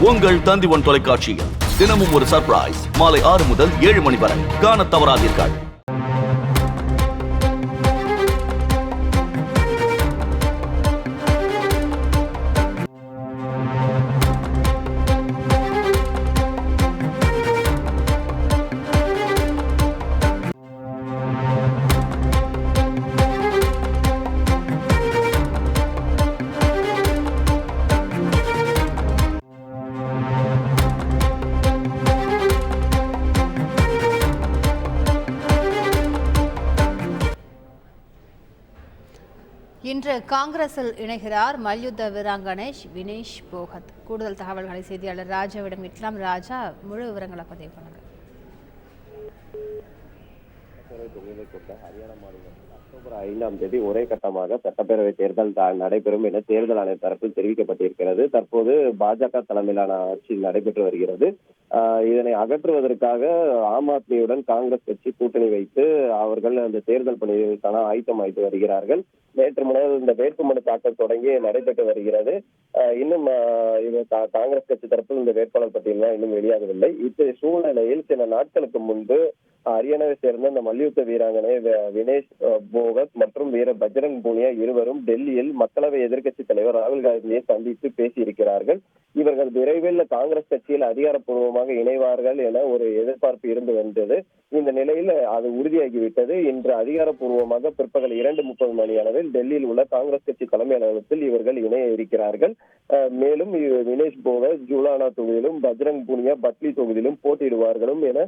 உங்கள் தந்திவன் தொலைக்காட்சியில் தினமும் ஒரு சர்ப்ரைஸ் மாலை 6 முதல் 7 மணி வரை காணத் தவறாதீர்கள். இன்று காங்கிரஸில் இணைகிறார் மல்யுத்த வீராங்கனை வினேஷ் போகத். கூடுதல் தகவல்களை செய்தியாளர் ராஜாவிடம் கேட்கலாம். ராஜா, முழு விவரங்களை பதிவு பண்ணுங்க. ஹரியானா மாநிலத்தில் அக்டோபர் 5ஆம் தேதி ஒரே கட்டமாக சட்டப்பேரவை தேர்தல் நடைபெறும் என தேர்தல் ஆணைய தரப்பில் தெரிவிக்கப்பட்டிருக்கிறது. தற்போது பாஜக தலைமையிலான ஆட்சி நடைபெற்று வருகிறது. இதனை அகற்றுவதற்காக ஆம் ஆத்மியுடன் காங்கிரஸ் கட்சி கூட்டணி வைத்து அவர்கள் அந்த தேர்தல் பணிகளுக்கான ஆயத்தமாய்த்து வருகிறார்கள். நேற்று முதல் இந்த வேட்புமனு தாக்கல் தொடங்கி நடைபெற்று வருகிறது. இன்னும் காங்கிரஸ் கட்சி தரப்பில் இந்த வேட்பாளர் பட்டியல் இன்னும் வெளியாகவில்லை. இத்தகைய சூழ்நிலையில் சில நாட்களுக்கு முன்பு ஹரியானாவை சேர்ந்த இந்த மல்யுத்த வீராங்கனை வினேஷ் போகத் மற்றும் வீர பஜ்ரங் பூனியா இருவரும் டெல்லியில் மக்களவை எதிர்க்கட்சி தலைவர் ராகுல் காந்தியை சந்தித்து பேசியிருக்கிறார்கள். இவர்கள் விரைவில் காங்கிரஸ் கட்சியில் அதிகாரப்பூர்வமாக இணைவார்கள் என ஒரு எதிர்பார்ப்பு இருந்து வந்தது. இந்த நிலையில் அது உறுதியாகிவிட்டது. இன்று அதிகாரப்பூர்வமாக பிற்பகல் 2:30 மணி அளவில் டெல்லியில் உள்ள காங்கிரஸ் கட்சி தலைமை அலுவலகத்தில் இவர்கள் இணைய இருக்கிறார்கள். மேலும் வினேஷ் போகத் ஜூலானா தொகுதியிலும் பஜ்ரங் பூனியா பட்லி தொகுதியிலும் போட்டியிடுவார்களும் என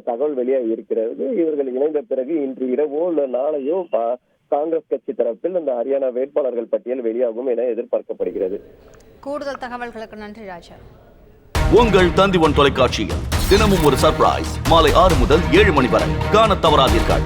தகவல் வெளியாகி இருக்கிறது. இவர்கள் இணைந்த பிறகு இன்று இரவோ இல்ல நாளையோ காங்கிரஸ் கட்சி தரப்பில் இந்த ஹரியானா வேட்பாளர்கள் பட்டியல் வெளியாகும் என எதிர்பார்க்கப்படுகிறது. கூடுதல் தகவல்களுக்கு நன்றி ராஜா. உங்கள் தந்திவன் தொலைக்காட்சியில் தினமும் ஒரு சர்ப்ரைஸ் மாலை 6 முதல் 7 மணி வரை காணத் தவறாதீர்கள்.